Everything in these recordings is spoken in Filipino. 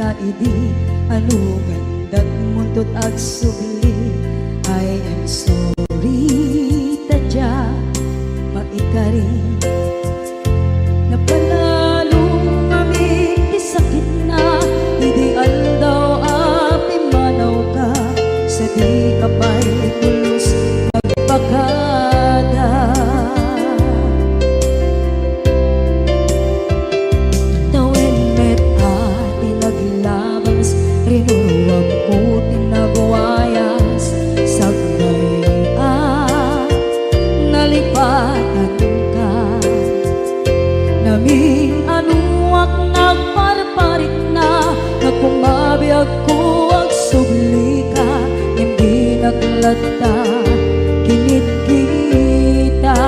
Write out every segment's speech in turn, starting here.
nga idi anugan dat muntot ag sugli. I am sorry tadya maikari napanalo kami isakit na ideal daw api manaw ka sa di kapay pulos magpakada. Tawin met ati naglabas rinuruwag ko tinabuayas sagnay nalipatan ka naming anuak nagparparit na nagkumabiyag ko ang sugli ka hindi naglata kinit kita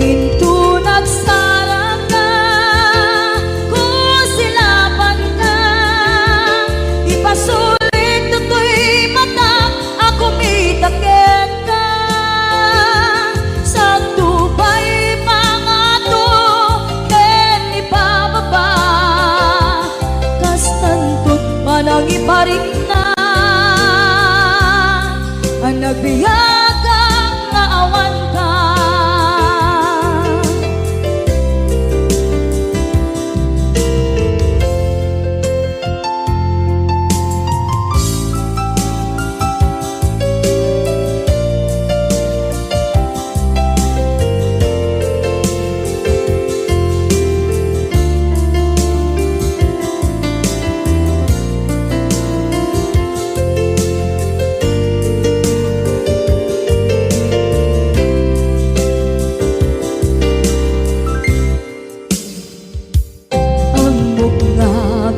into nagsarap ka kung silapan ka ipasulit tutoy mata ako mitakit ka sa tubay pangato ken ipababa kastantot manang iparik na ang nagbiyagang nga awan ka.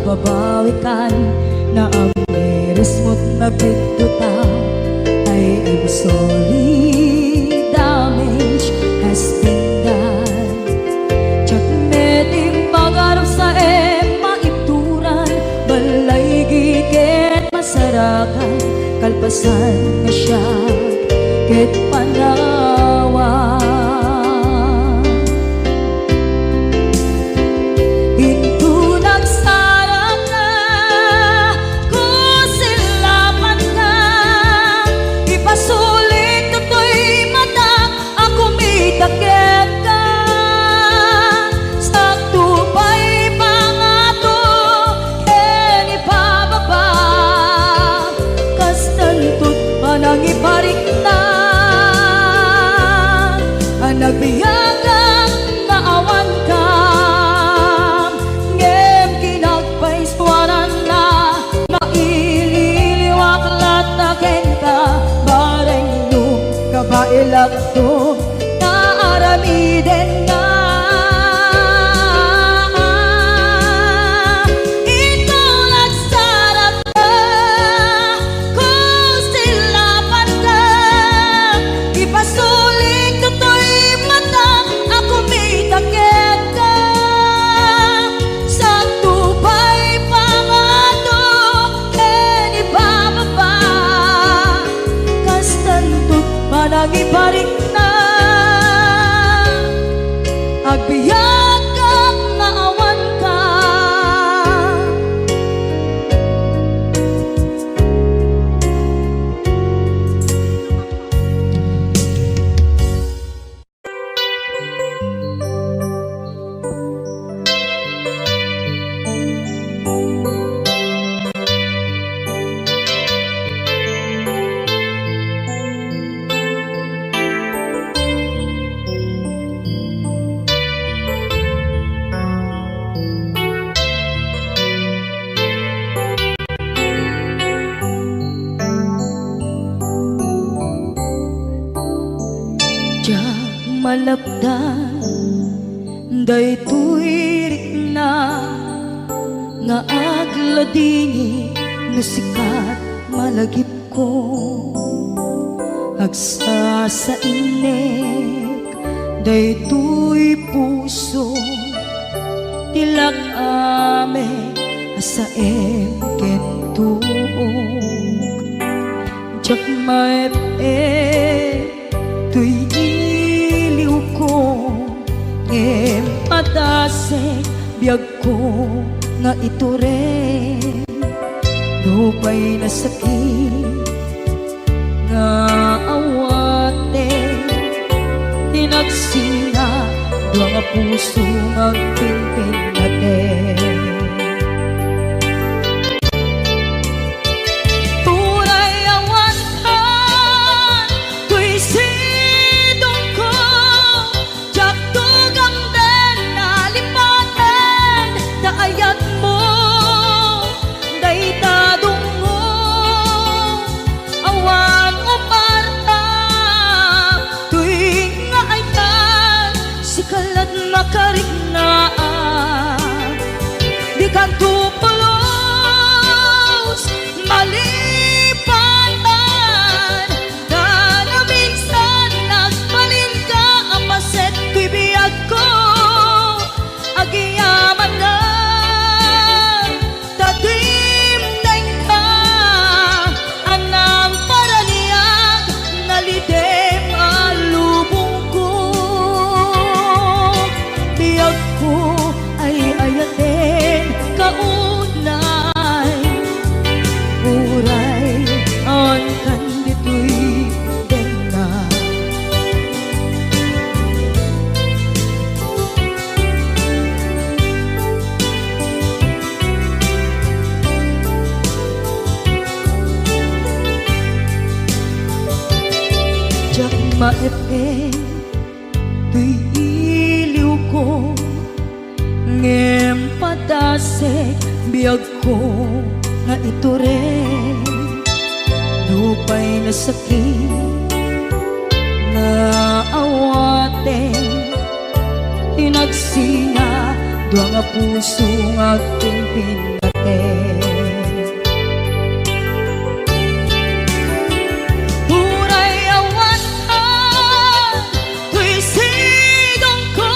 Babawikan na ang miris mo't nagpituta. I am sorry, damage has been done. Tsak meding pangarap sa maituran balay gigit masarakan kalpasan nga siya ket panawa. Iparik na ang nagbiyagang naawan ka ngem kinagpaiswanan na maililiwak lataken ka bareng nyo kabailak to na aramiden na iparik na agbiyak kang naawan ka. Malapdan daytoy rikna nga agladingi no sikat malagip ko agsa sa inek daytoy puso tilak ame asaem ken tuog jak maep tuy empatase nga ito rin lupay na sakit nga awate tinagsinga dua nga puso magpinpin natin. Puray awantan tuy sidong ko jak tugang den nalipaten kaayat mo daytadong mo awan umarta tuy nga ayan sikalat makarignaang di kan tupulos malipatan na minsan nagbalin ka ang paset tuy biyag ko agiyaman na tatimdeng ka anang paraniyag nalidem alubong ko biyag ko ay ayatin kaunay uray ang kandito'y denga. Jak maepe tuy iliw ko ngem padasek biyag ko nga ito rin lupay na sakit na awate tinagsinga dua nga puso nga pinpinaten. Puray awantan tuy sidong ko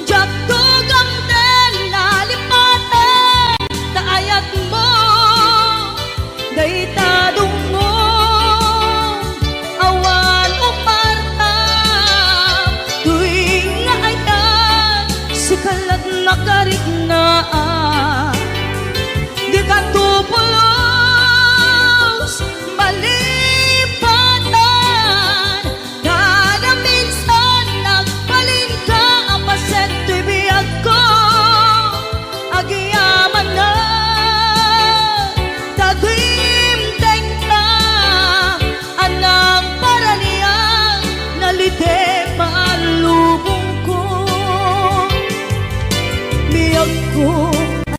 jak tugang den nalipaten kaayat mo daytadong mo awan umarta tuy nga ayan sikalat makarignaang di ka tupulos malipatan kada minsan nagbalin ka ang paset tuy biyag ko agiyaman na tagimdeng ka anang paraniyang nalite malubong ko biyag ko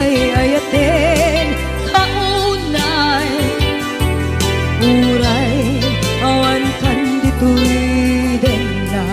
ay ayatin kaunay uray awan kandito'y denna.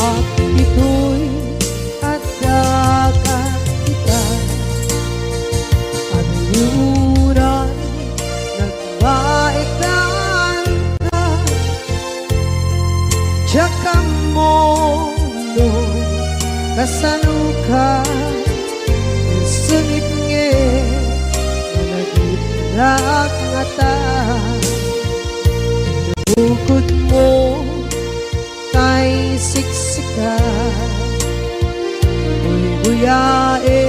At ito'y at kakakita at yuran nagbaiktan ka tsaka mundo kasanuka sungit nge malagitrak ngata bukod mo tay siksika buyae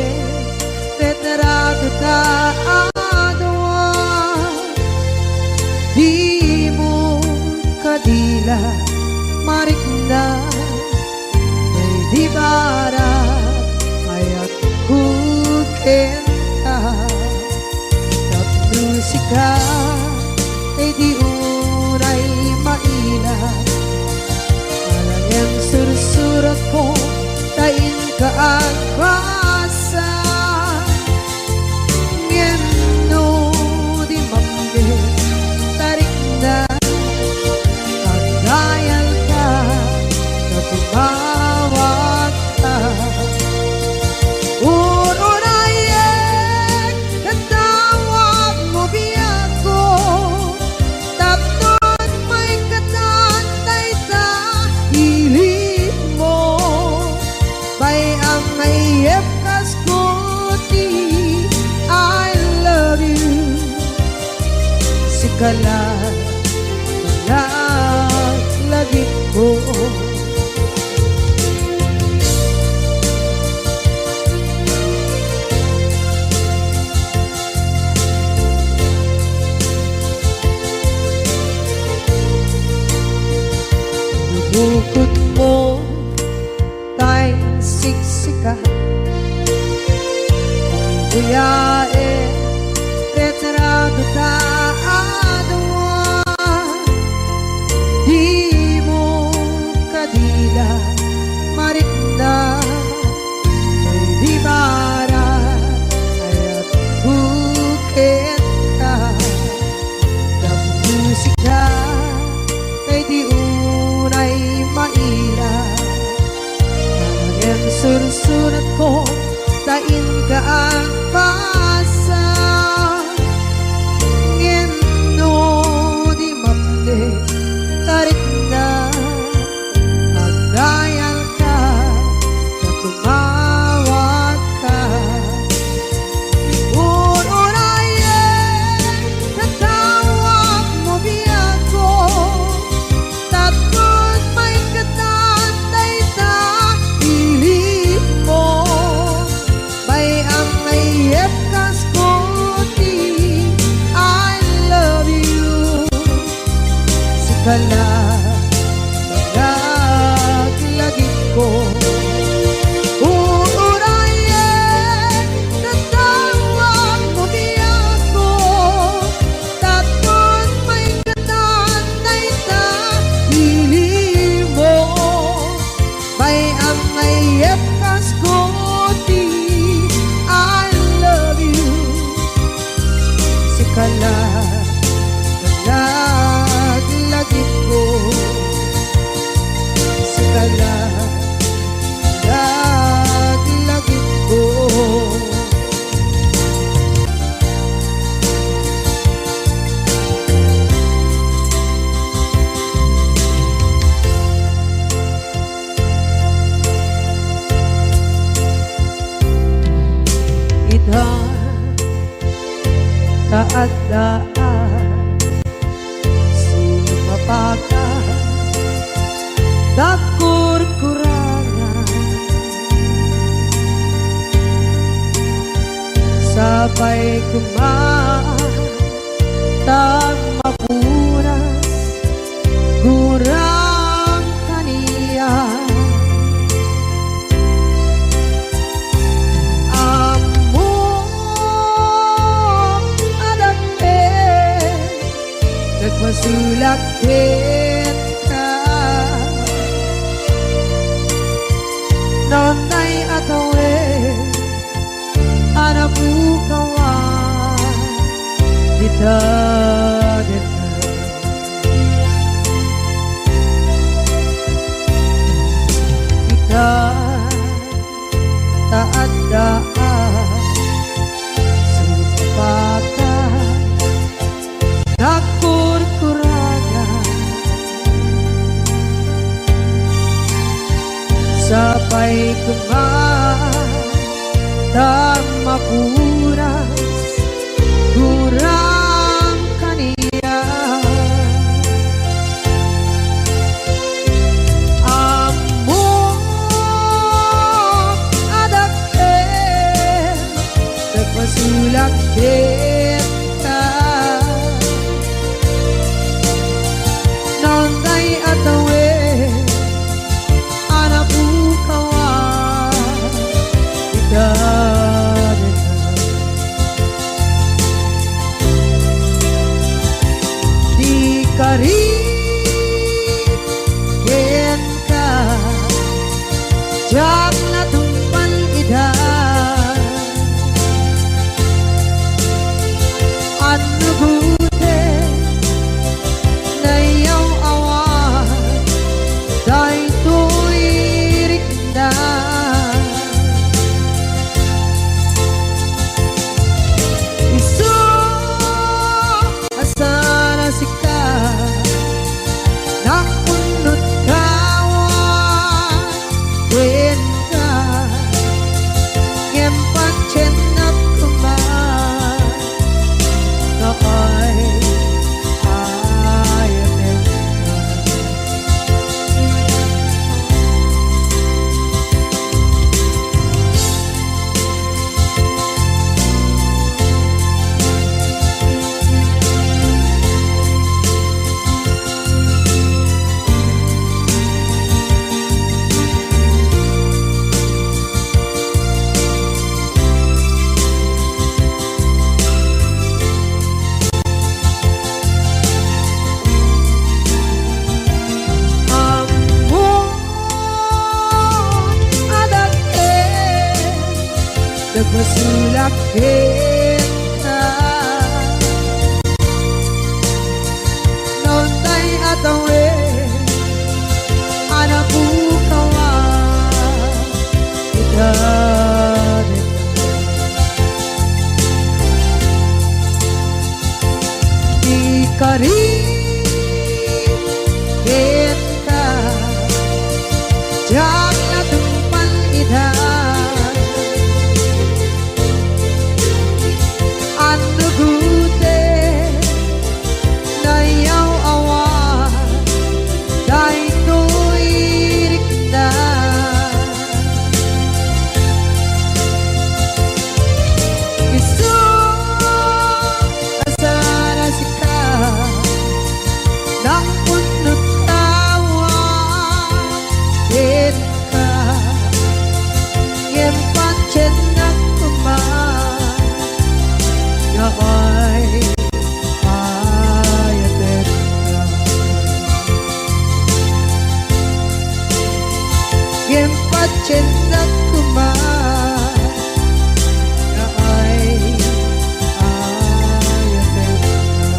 tetrato ta adwa di mo kadila marikna ay di bara ayat kukenta tapusika ay di uray maila yang sursurat ko tain kaagpasa ngeno di mambe tarik na kaskuti, I love you. Sikalat lagi ko. Bukod mo tay siksika, buyae retrado ta adwa, di mo kadila marikna di bara ayat bukit ka ng musika kay di unay maila. Ang sursurat ko tain ka ang pasa, ngeno di mapde tarik na agayal ka na tumawag ka. Uurayan tatawag mo biyako, tapos may katatay ta pilit mo. Bay ang ayep kaskuti, I love you. Sikala lagi ko. Uurayan tatawag mo biyako, tapos may katatay ta pili mo. Bay ang ayep kaskuti, I love you. Sikala lagi ko. Sikala lagi ko. Idaan taadaan sumapaka dakur-kurangan, sabay kumaan tag mapunas gurang kaniya. Nagmasulakit ka nonay atawe anabukawan dita kita taadaan supapakan dakur-kurangan, sabay kumaan tag mapuras gurang kaniya. Amo adakkel nagmasulakit ka nonay atawe anabukawan dita nagmasulak kita Nontay atawe anak bukawa kita Ikari kita jangan tumpan idah anu gute na yaw awan dahil tuirik na isu asara sika nang punot tawa ka yang pancen ng kumay ay ayatin ka yang pancen ng kumay ay ayatin ka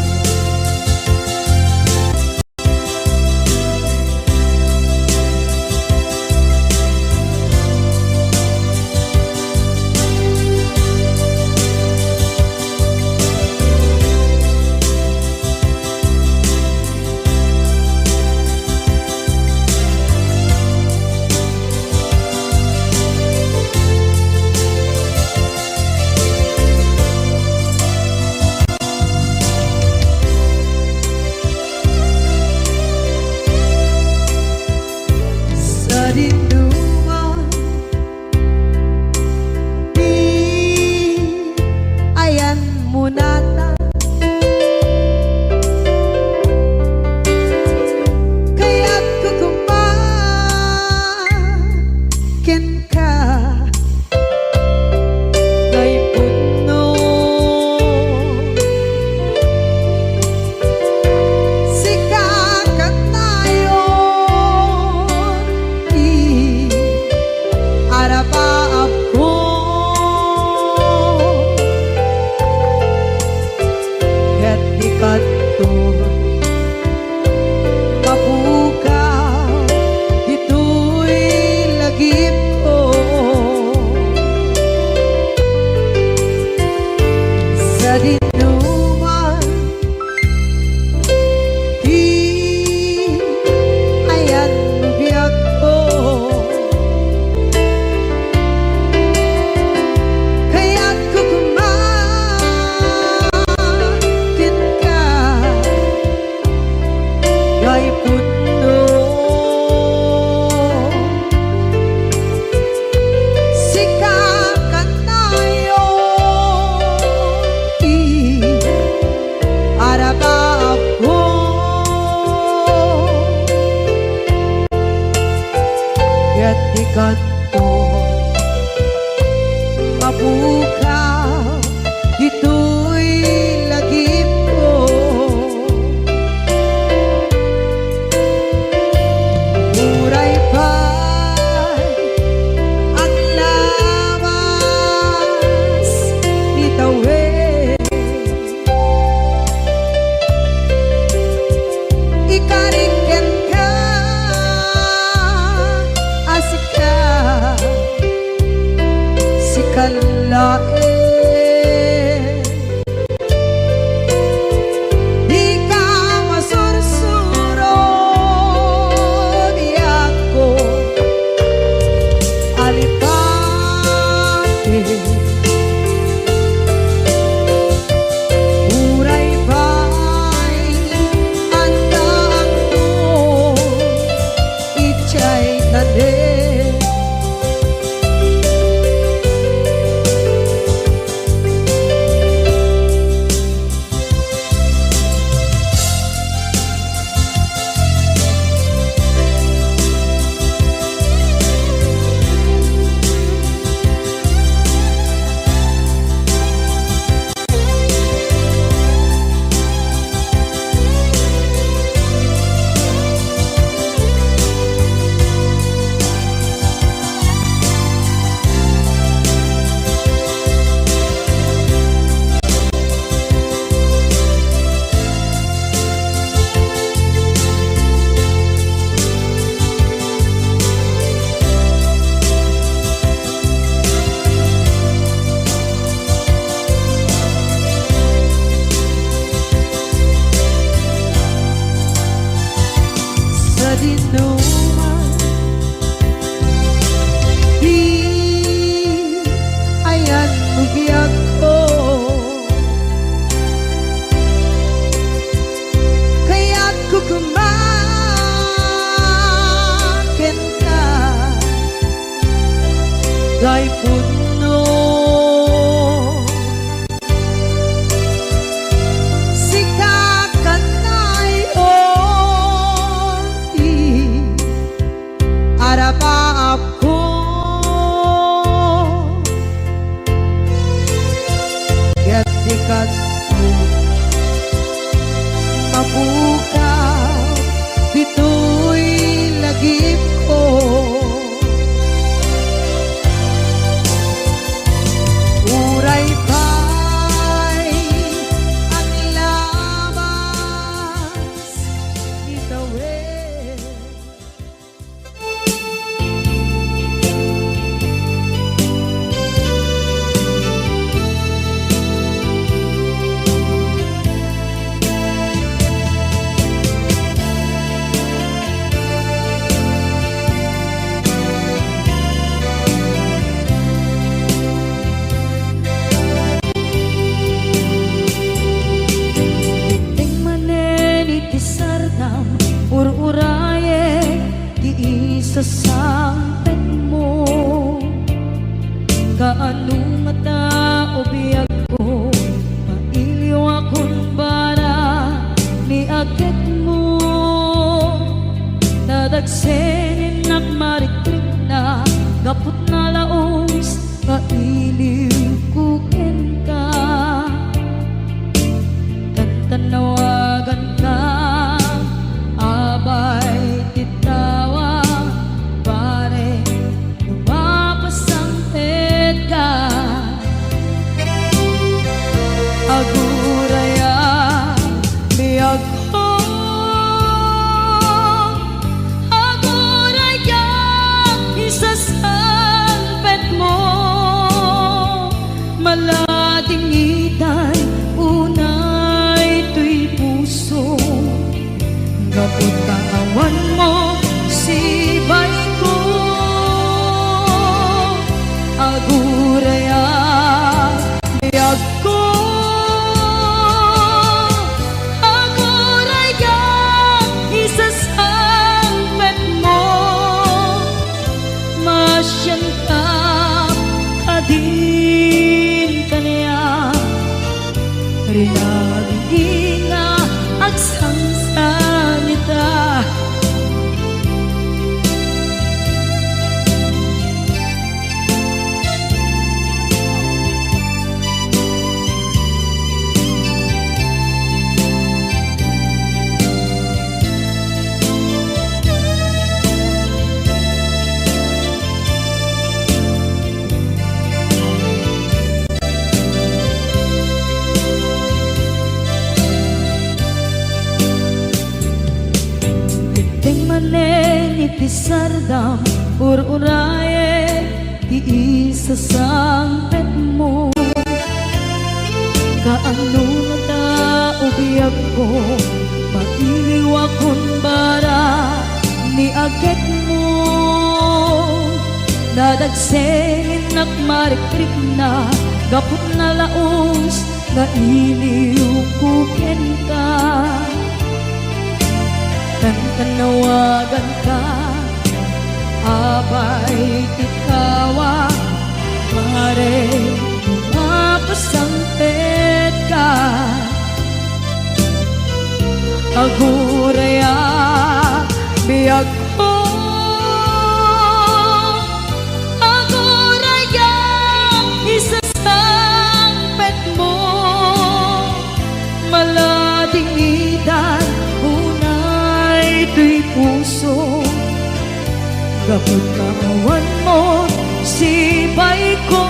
Rinduan di ayan munata kaya't kukumakin ka kay puno sikakat tayo Araba ako ket di kanto mabukaw dito'y lagip ko sa dinuman di ayan biyak ko Ay puno sikakat tayo araba ako ket di kanto mabukaw dito'y lagip ko Muray pa'y ang lawas ni tawe ikariken ka asika sikalae di ka masursuro di ako alipate Muray pa'y ang taang mo ichay tade day puno sikakanay oti arapaap ko gatikat mo mabukaw bito'y lagip ko uray pa'y ang labas itawid. Ururaye di isa sampet mo kaano mata o biyag ko mailiw akong bara ni akit mo nadagsenin at marikrik na gapot na laos mailiw kukin ka tantanawagan ka abay titawa pare lumapasangpet ka aguraya biyag ko aguraya isasangpet mo malading itay unay tuy puso kapag kaawan mo sibay ko aguraya biyag ko aguraya isasangpet mo masyan ka kadin kanya rinabing nga agsansanita iti sardam ururaye di isa sangpet mo kaano na tao biyag ko mailiw akong bara ni agit mo nadagsenin at marikrik na gapot na laos na iliw kukin ka tanawagan ka abay titawa pare lumapasangpet ka aguraya biyag ko aguraya isasangpet mo malading idan ito'y puso kapag kaawan mo sibay ko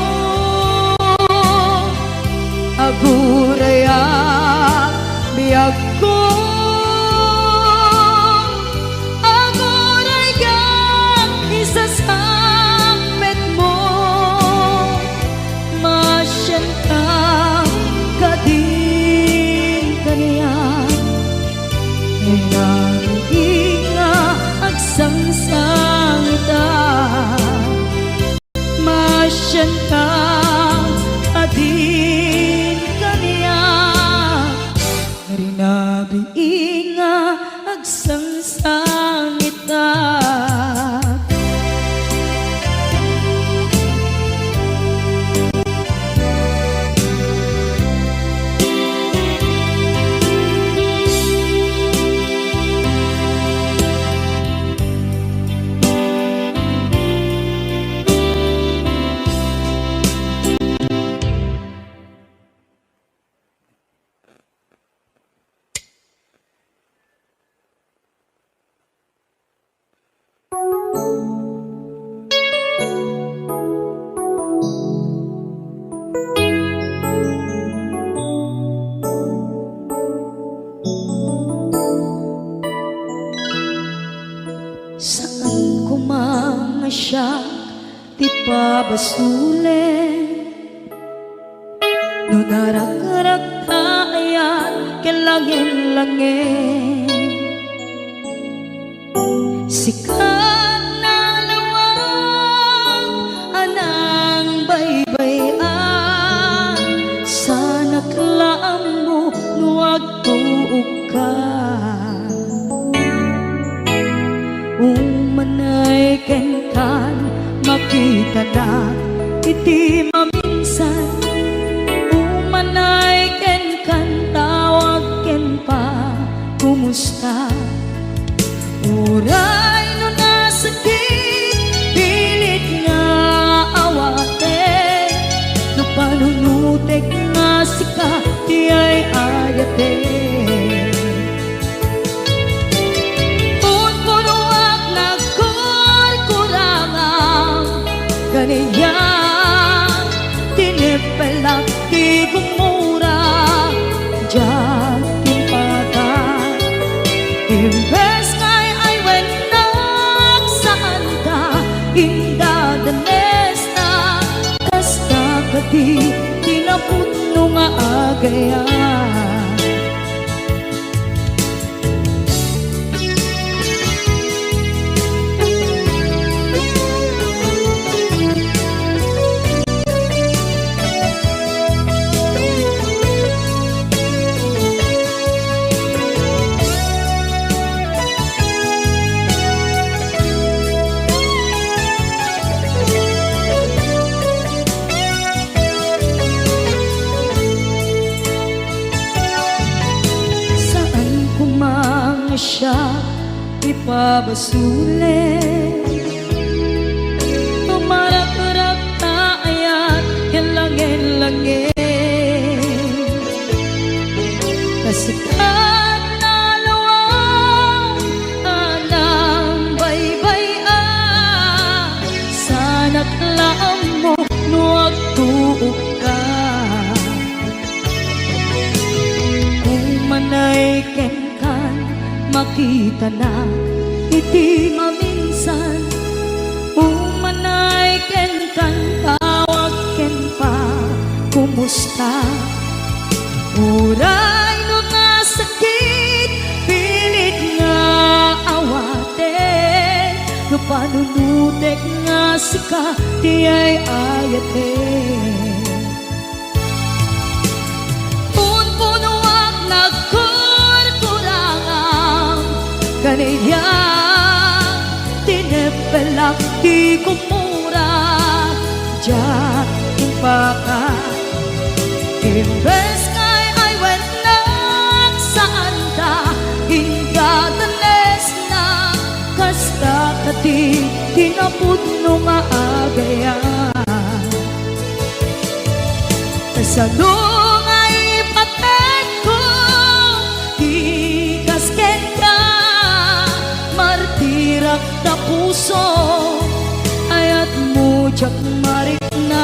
aguraya biyag ko aguraya isasangpet mo masyan ka kadin kanya sangsangita masyan ka adin kanya ti pabasule no narak-rak tayan kelangin-langin sikat na lawang anang baybayan sana klaam mo nuwag tuog ka umanay kenkan makita na iti maminsan umanay kenkan tawag ken pa kumusta uray no nasakit pilit nga awate no panunutek nga sika di ay ayate kaniya tinipelak di gumura diyan timpata imbes ngay ay wenak saan ka inda danes na kasta kadi tinaputno nga agaya siya ipabasule tumarak-rak tayan kelangin-langin kasikat na lawang anang baybayan sana klaam mo nuwag tuog ka kung manay kenkan makita na iti maminsan umanay ken kan tawag ken pa kumusta uray no nasakit pilit nga awate no panunutek nga sika di ay ayate punpunuak kaniya tinipelak di kumura diyan impaka imbes ngay ay wenak saan ta inda danes na kasta kati tinaputno nga agaya kasano nga ipatek ko di kasken ka martirak na puso ayat mo jak marik na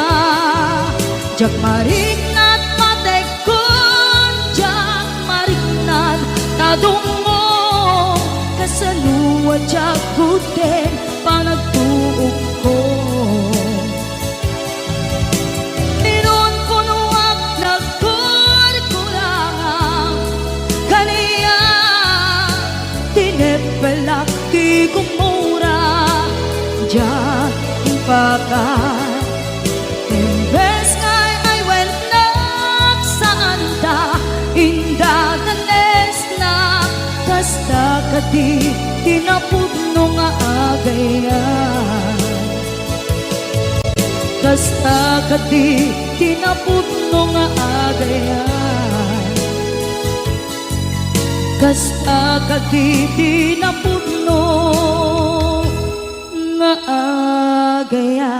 at matekon jak marik na tadong mo kasaluwa jak kuten panagtuog ko inon punuak nagkurkurang kaniya tinipelak di kumura diyan impaka imbes ngay ay wenak saan ta inda danes na kasta kadi tinapudno nga agaya kasta kadi tinapudno nga agaya kasta kadi tinapudno nga agaya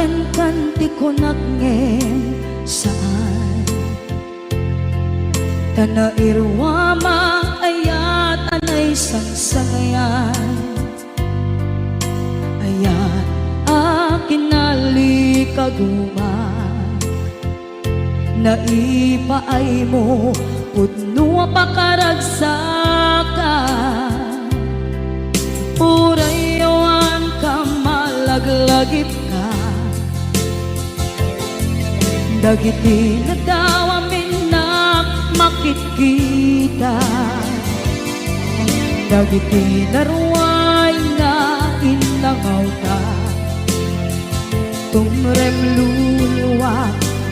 Awen kanti ko nakngem saan Tanairwama ayat anay sangsangayan Ayat akin nalikaguma Naipaay mo pudno pakaragsakan Urayawan ka malaglagip ka Dagiti na daw amin na makikita Dagiti na ruway na inangaw ka Tumrem luluwa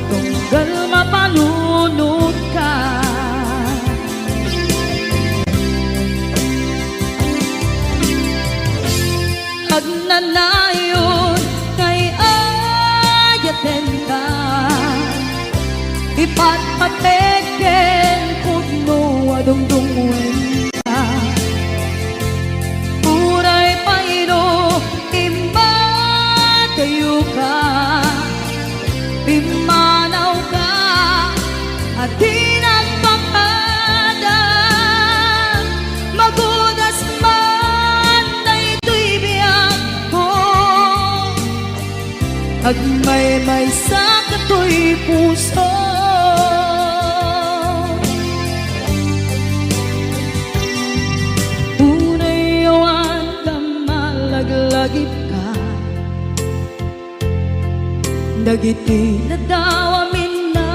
tunggal mapanunod ka Agnanayon kay ayaten ka Ipatpateken pudno adungdungwen ka Uray payro imbatayo ka Pimanaw ka at di nagpakada Magudas man na ito'y biyak ko Agmay-may sa kato'y puso Unayawan ka malaglagip ka Dagiti na daw amin na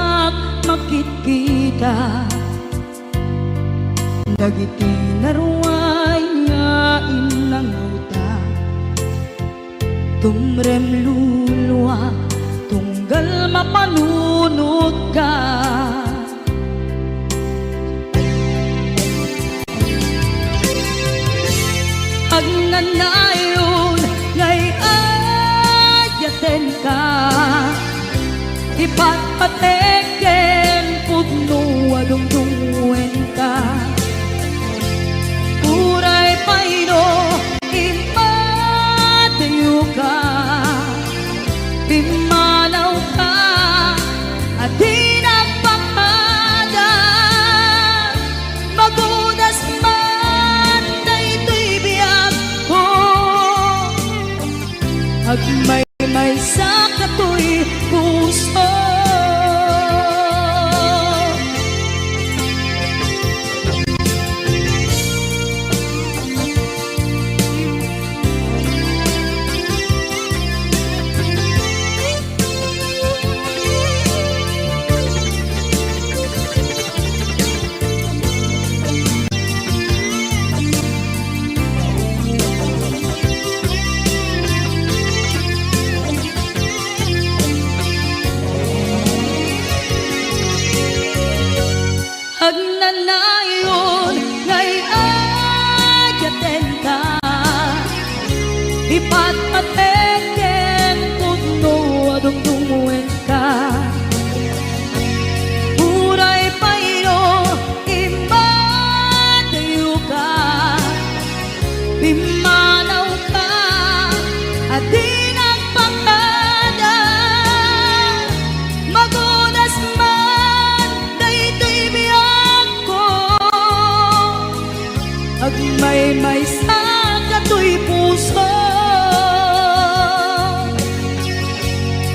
makikita Dagiti na ruway nga inangaw ta Tumrem luluwa tunggal mapanunod ka Agnanayon ngay ayaten ka Ipatpateken pudno adungdungwen ka Uray payno impatayo ka Pimanaw ka at di nagpakada Magudas man na ito'y biyak ko Agmay-may sa kato'y puso Agnanayon ngay ayaten ka Ipatpateken pudno adungdungwen ka Uray payno imbatayo ka Pimanaw ka at di nagpakada Magunas man na ito'y biyak ko Agmay-may sa kato'y puso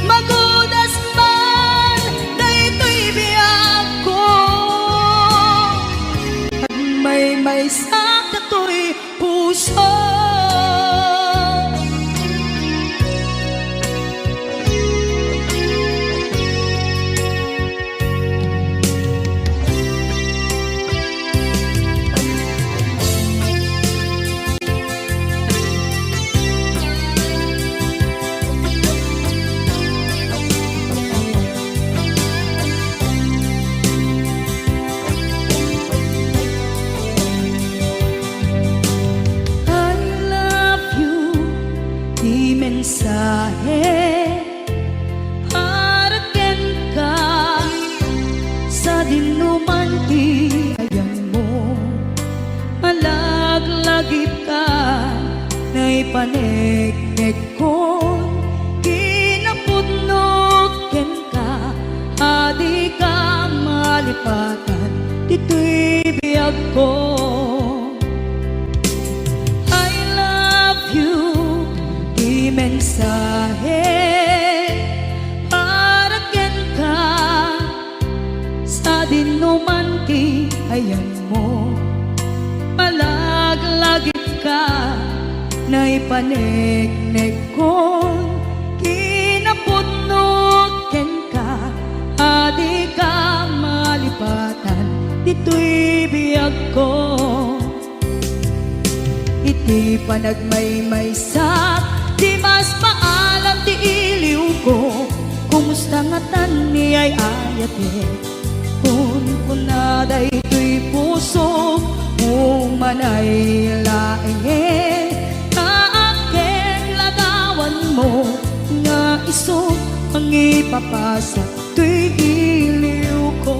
Magudas man na ito'y biyak ko Agmay-may sa kato'y puso mensahe haraken ka sa dinuman ti ayan mo malaglagip ka na ipaneknek ko kinapod malipatan, dito'y biyag ko. I love you, di mensahe, para ken ka, sa dinuman ti ayan mo. Malaglagip ka, na ipanegnek kon, kinapudno ken ka, adi ka malipatan, dito'y biyag ko. Iti panagmaymaysak, di mas maalam ti iliw ko, kumusta nga tan ni ay ayate, kun kunaday to'y puso, umanay laeng, kaaken lagawan mo, nga iso ang ipapasa to'y iliw ko.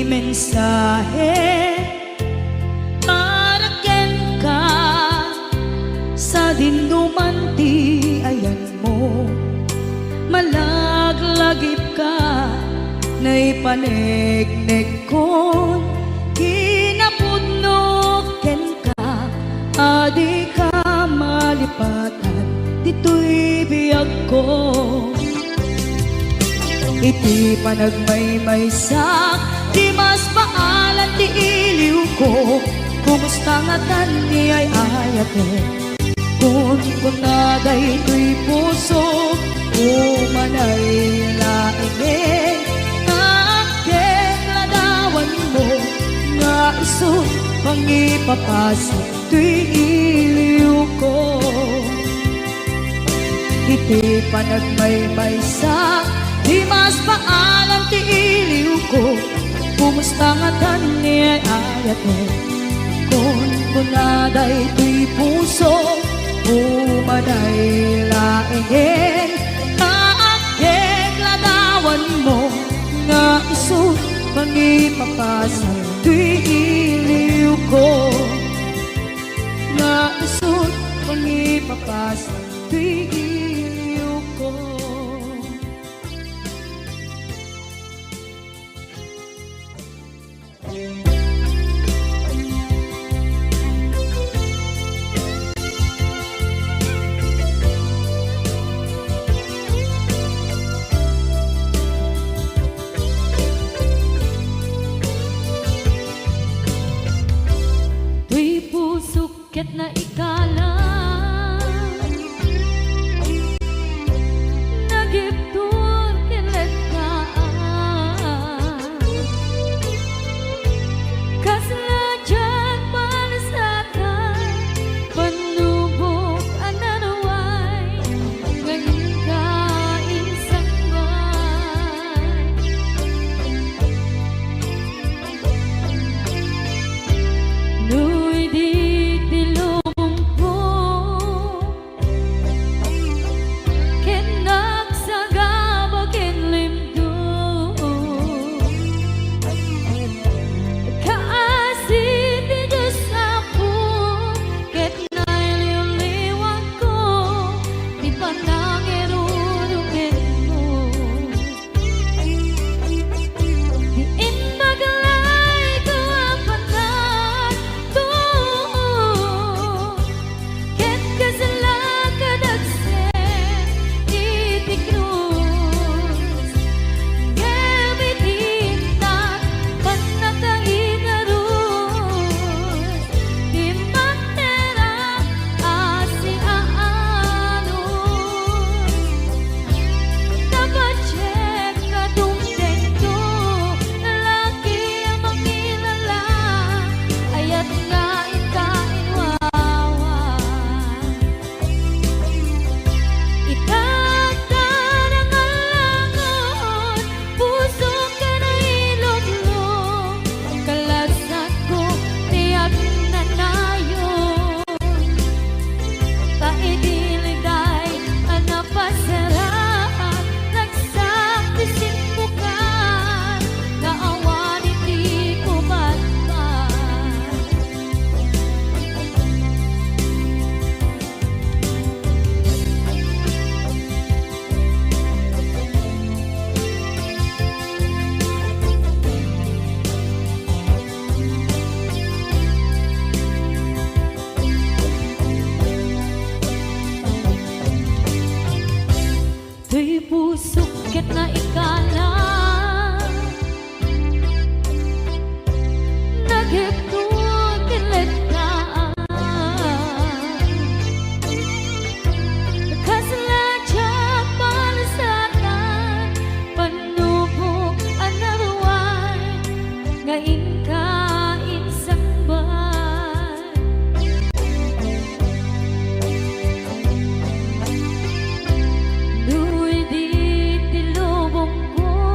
Mensahe, para ken ka, sa dinuman ti ayan mo. Malaglagip ka, na ipanegnek kon, kinapudno ken ka, adi ka malipatan, dito'y biyag ko. Iti panagmaymaysak, di mas maalan ti iliw ko, kumusta nga tan ni ay ayate, kun kunaday to'y puso, umanay laeng, kaaken ladawan mo, nga iso pang ipapasa to'y iliw ko. Iti panagmaymaysak, di mas maalam ti iliw ko, kumusta nga tan ni ay ayate, kun kunaday to'y puso, umanay laeng, kaaken ladawan mo, nga iso pang ipapasa to'y iliw ko, nga iso pang ipapasa to'y iliw ko. Ket na ikalan, ket na ikala naghiptod kilit ka kasaladyak palasatan panubok another one ngayon ka insambay Nuy di tilubong ko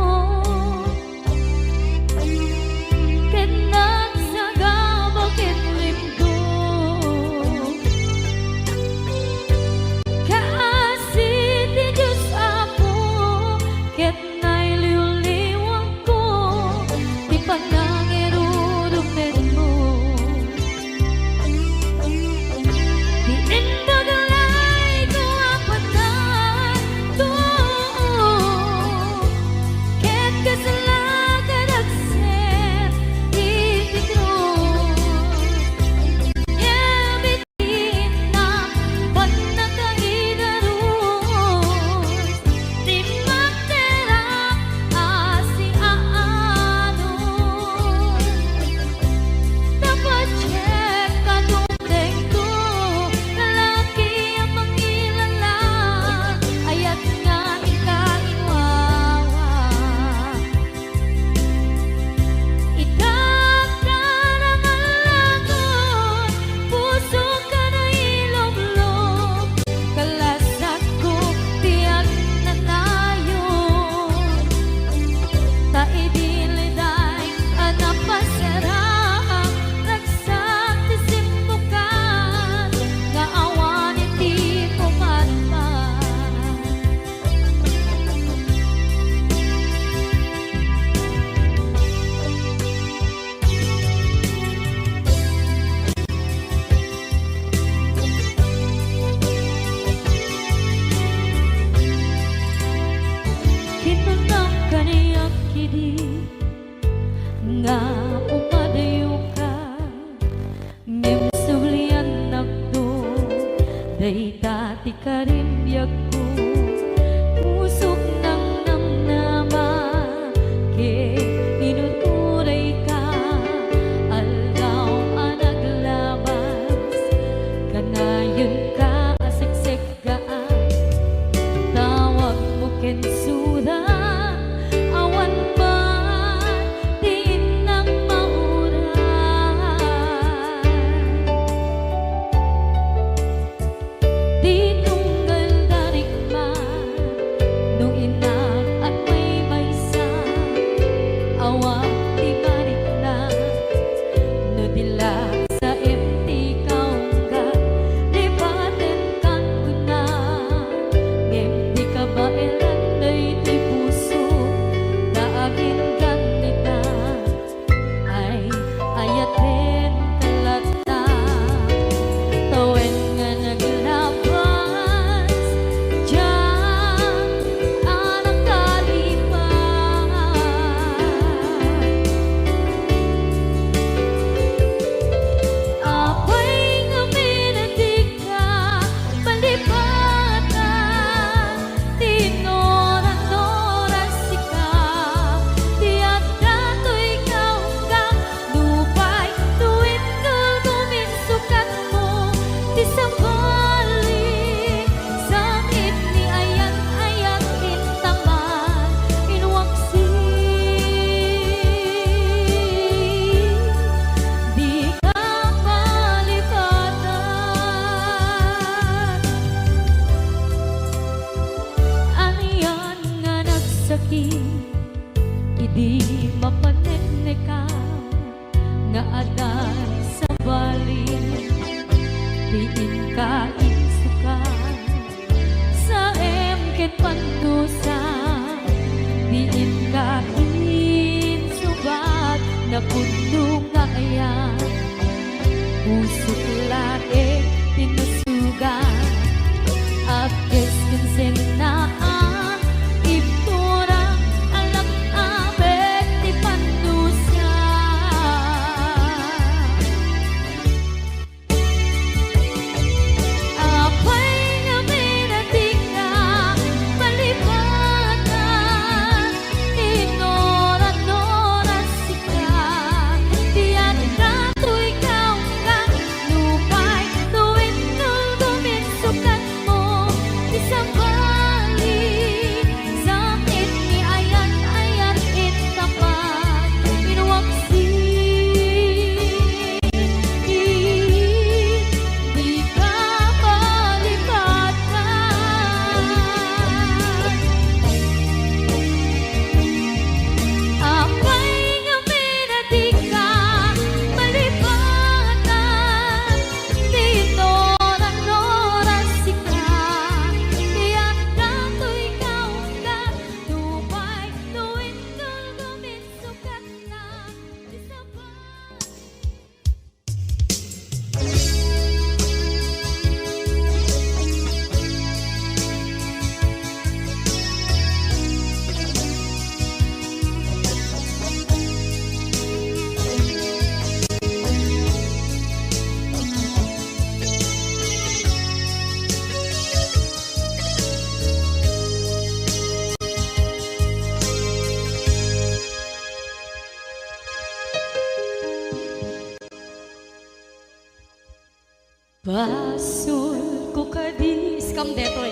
Basol ko kadis kam detoy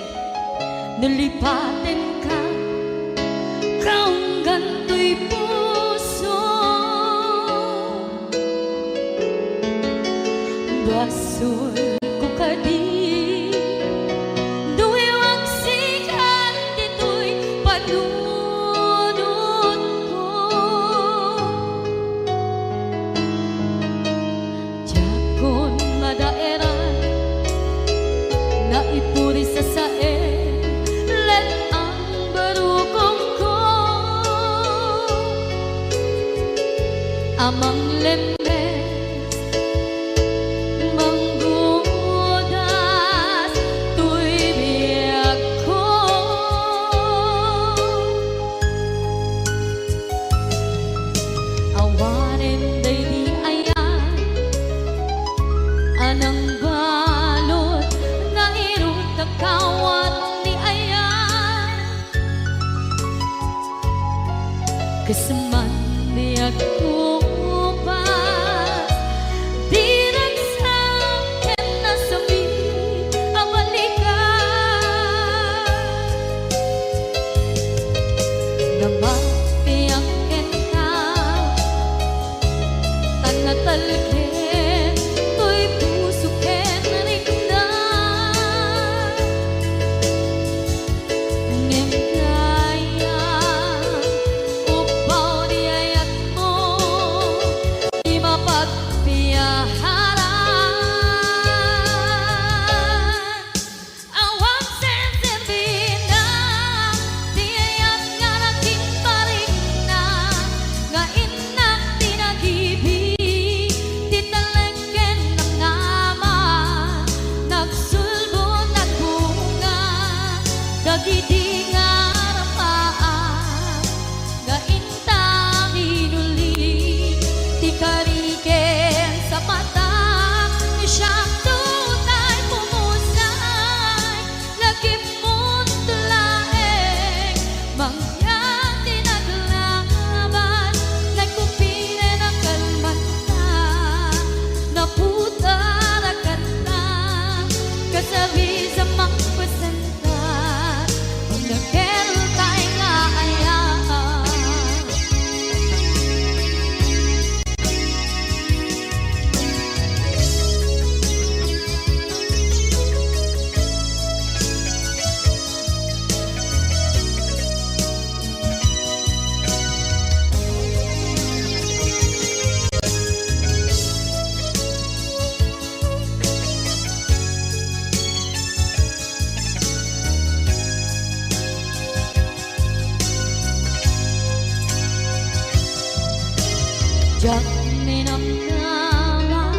nalipaten ka kaong ganto'y puso. Basol ko kadis duwewang sikan dito'y panunod ko. Jakon madaera naipuri sa sae let ang barukong ko amang lemes manggudas tuy biyak ko. Awanen day di ayan anang balot na irot kakawat ni ayan kasaman di ako pas di nagsakin na sabi ang balikan na mapiyakin ka tanatalkin to'y pusukin rigdan ngem kaya upaw di ayat mo di mapagpiyaharan. Awang sensibina di ayat nga naging paring na nga inak tinagibig di talengken ng naman nagsulbo nagbunga dagiti nga rapaan nga intang inuli ti kariken sa patak ni siyang tunay pumusay lagi mo't tulaeng mangyang tinaglaban nagkupine ng kalmanta naputara kanta kasabi sa mangpasanta ang nagkeltay nga ayan. Jak minamdama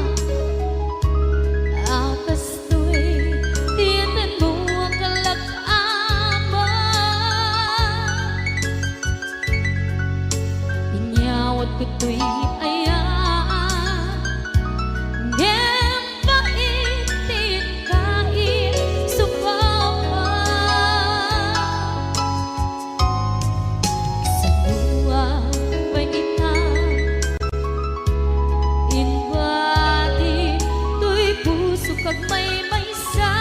akas tu'y tiyan mo ang kalak-aman inyawat ko tu'y ayan ngem paitin kain supawan sa luwa pangitan inwati tuy puso kag may maysa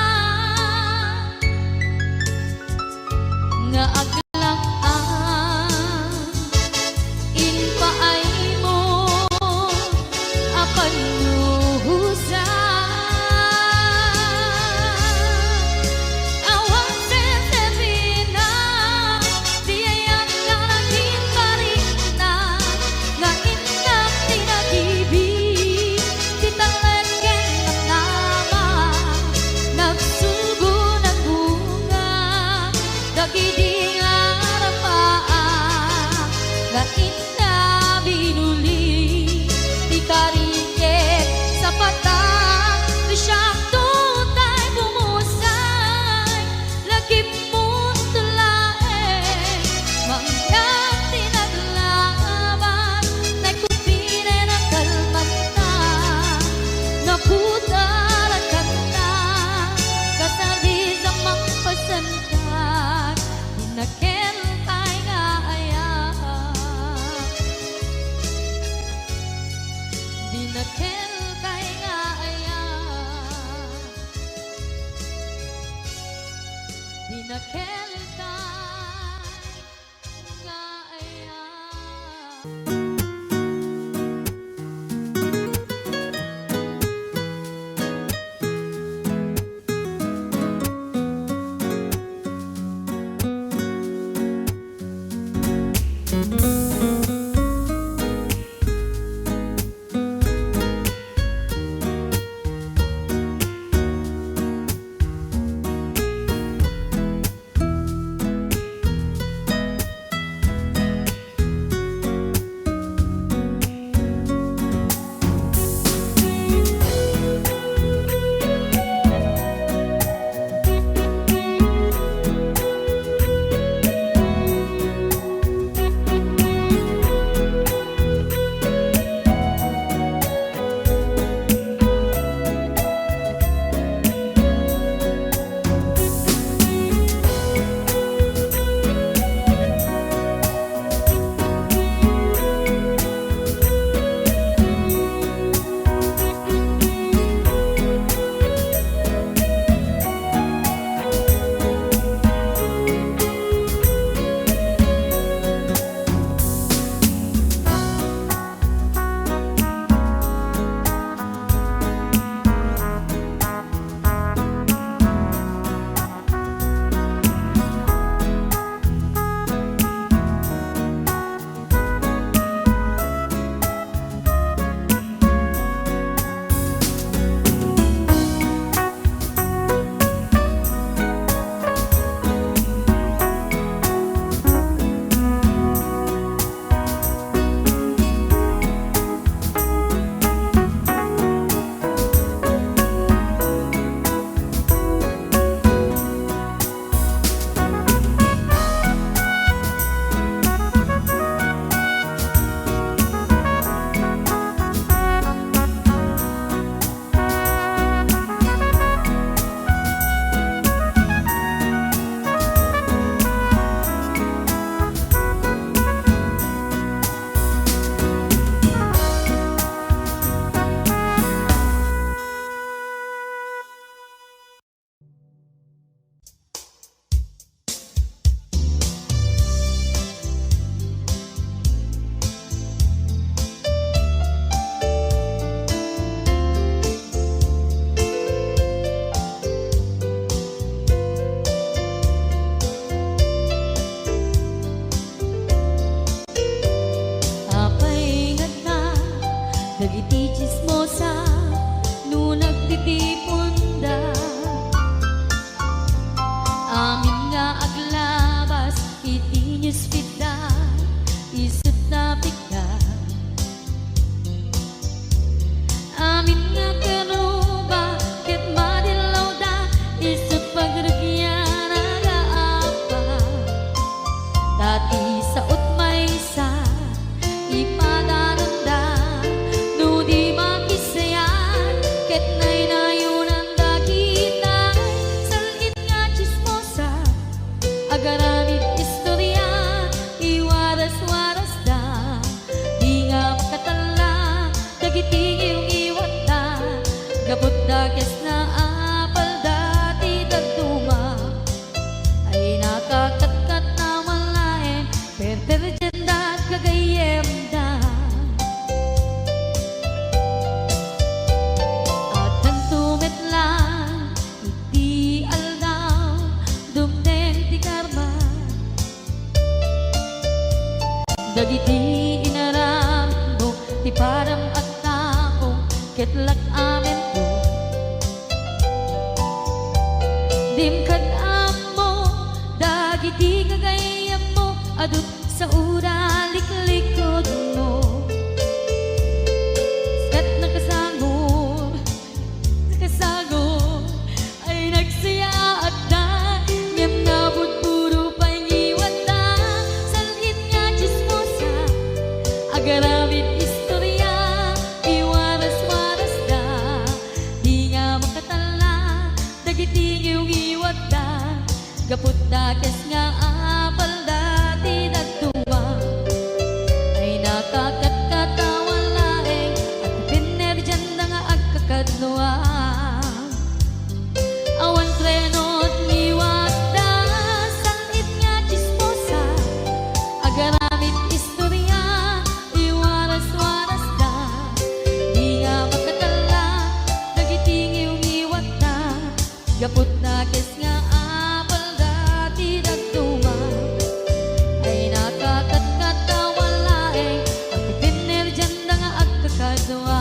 nga aglaan inpaay mo apan nuhusan awang sensibina di ayat nga naging parina nga inak tinagibig di talengken ng naman nagsulbo ng bunga dagiti nga rapaan nga ina binuli di kariket sa patak di siyang tutay bumusay lagi mo't tulaeng mangyang tinaglaban nagkupine ng kalmanta naputara kanta kasabi sa mangpasantan di nakentay nga ayan. dagiti inaram mo ti param at tao ketlak amen ko dim kad amo dagiti kagayam mo adut sa ura liklikod mo skat nakasagor ay nagsaya at da ngem nabot puro pangiwat da salhit nga chismosa agaramit istorya iwaras-waras da di nga makatala dagiti yung iwat da gapot da kes nga apal da ti dagtuma ay nakakatkatawa laeng at pinerjan da nga agkakadwa awan trenot liwat da sakit nga chismosa agaramit istorya iwaras-waras da di nga makatala dagiti yung iwat da gapot na kes nga apal da ti dagtuma ay nakakatkatawa laeng at pinerjan da nga agkakadwa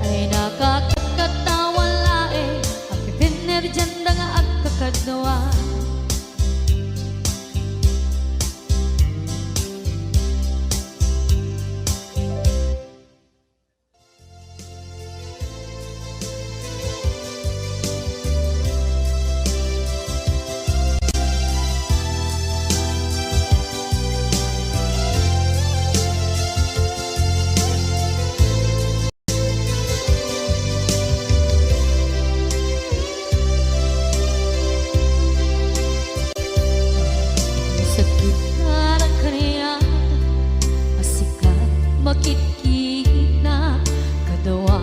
ay nakakatawa laeng ang pinerjan da nga agkakadwa sakit na kaniya asikat makikita kadawa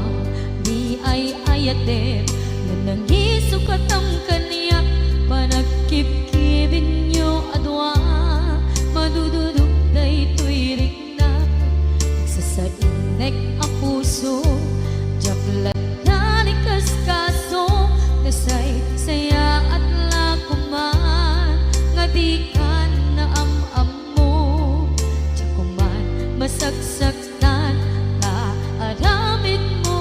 di ay ayatem na nangisukat ang kaniya panagkipkibin nyo adwa madududok na ito'y rikna nagsasainek ang puso japlat na nikaskaso nasay saya at lakuman nga di ka na am mo tsakuman masagsaktan ka aramid mo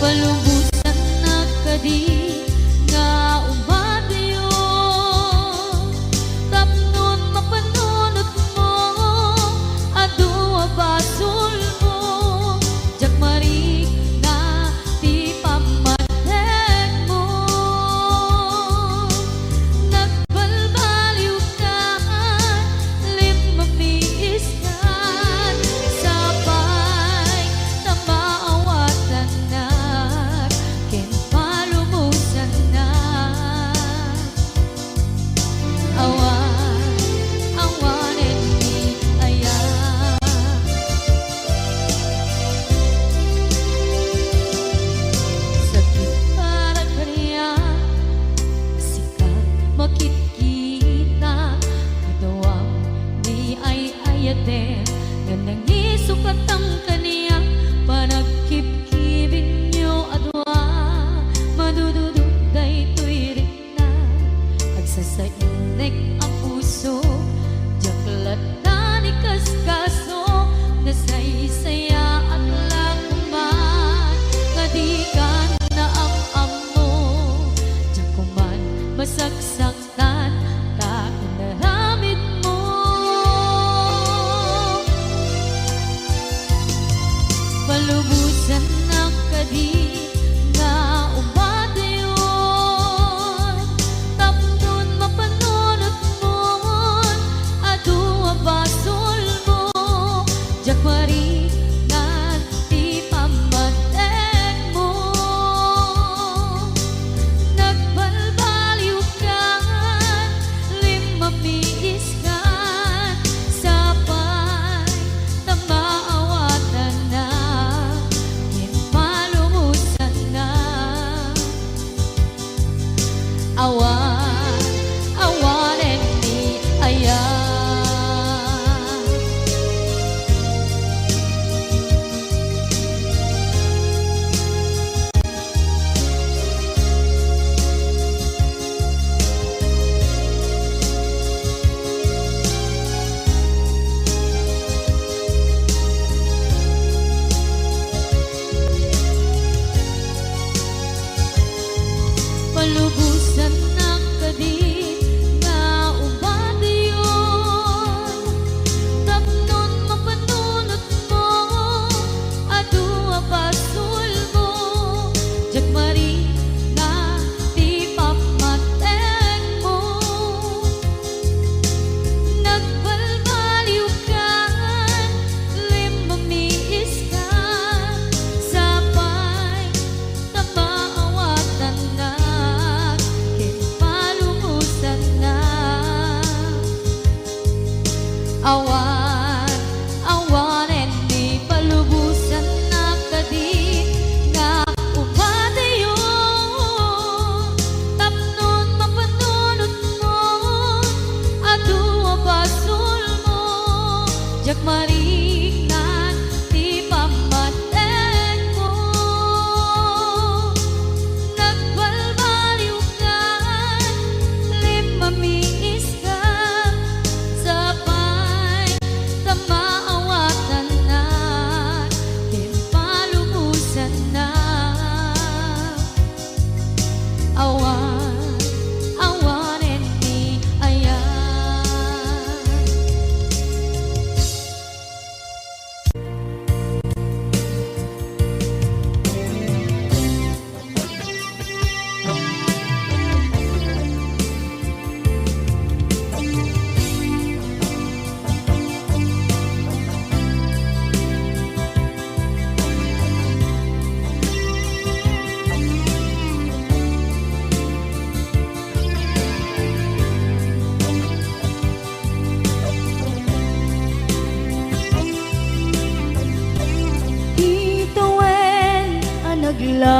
palubusan na kadi nga umadayo tapnon mapanunot mo adu basol mo jak marik na ti pamatek mo nagbalbaliw ka lim mamiis ka sabay na maawatan na ken palumos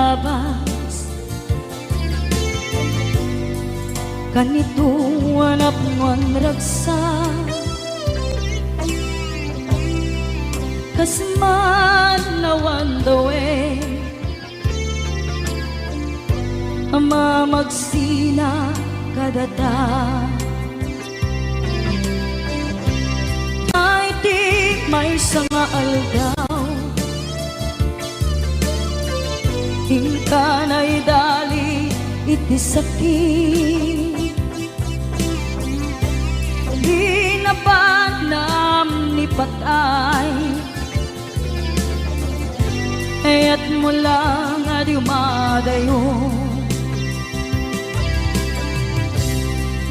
labas kanito hanap ngon ragsa kasman nawan dawe ama magsina kadata ay di may sanga aldaw ingkanay dali iti sakit di napanam ni patay ayat mo lang adiumadayo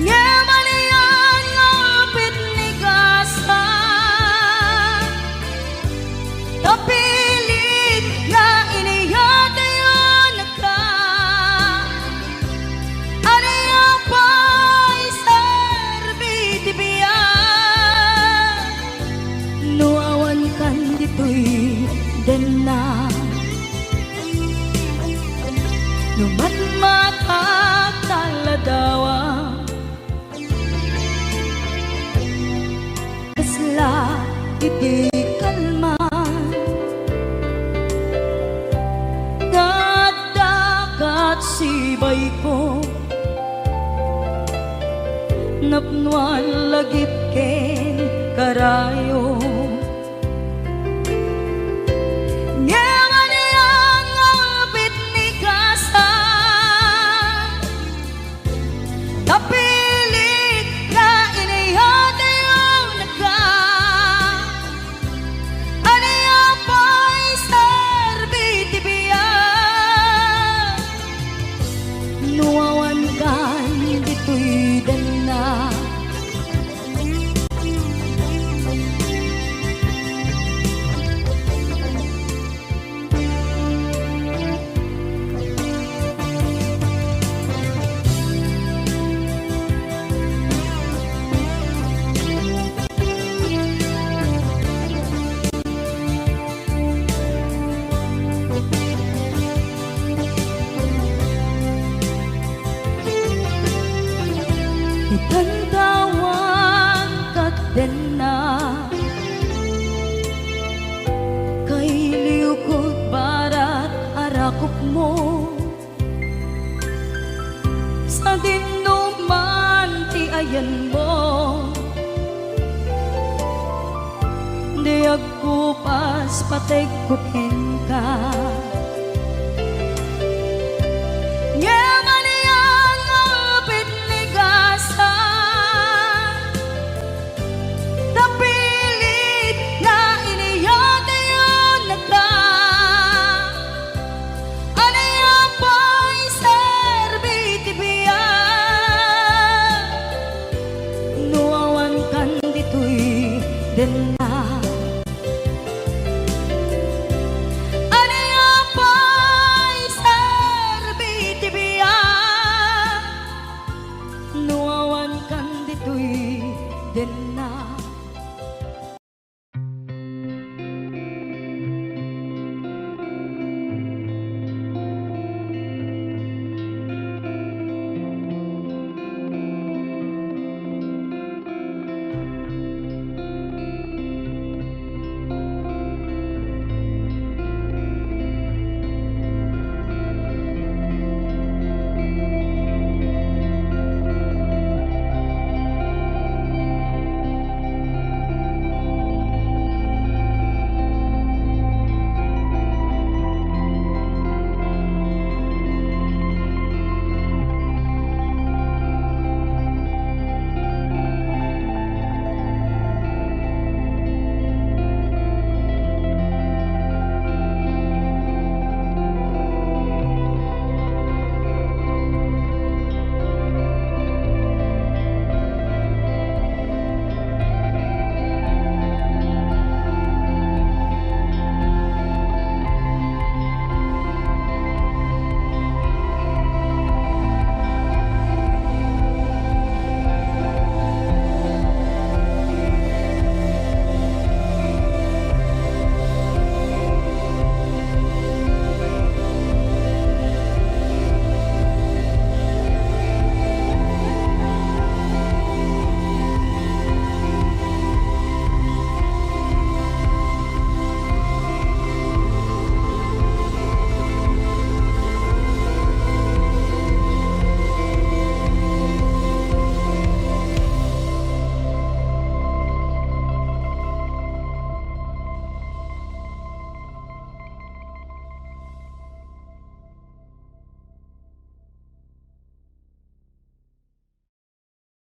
Nyamanian ngapit ni kasa tapilit nga iniyatayon ka aniya pa'y sarbiti biya nuawan kan dito'y dena numatmatak taladawa kasla iti kalman dagat sibay ko napnuan lagip ken karayo Nyamanian ngapit ni kasa tapilit na inihatayon ka aniya pa'y sarbiti biya nuawan kan dito'y dana Itantawan kat din na kay liukod barat arakop mo sa dinuman ti ayan mo di agkupas patay kupen ka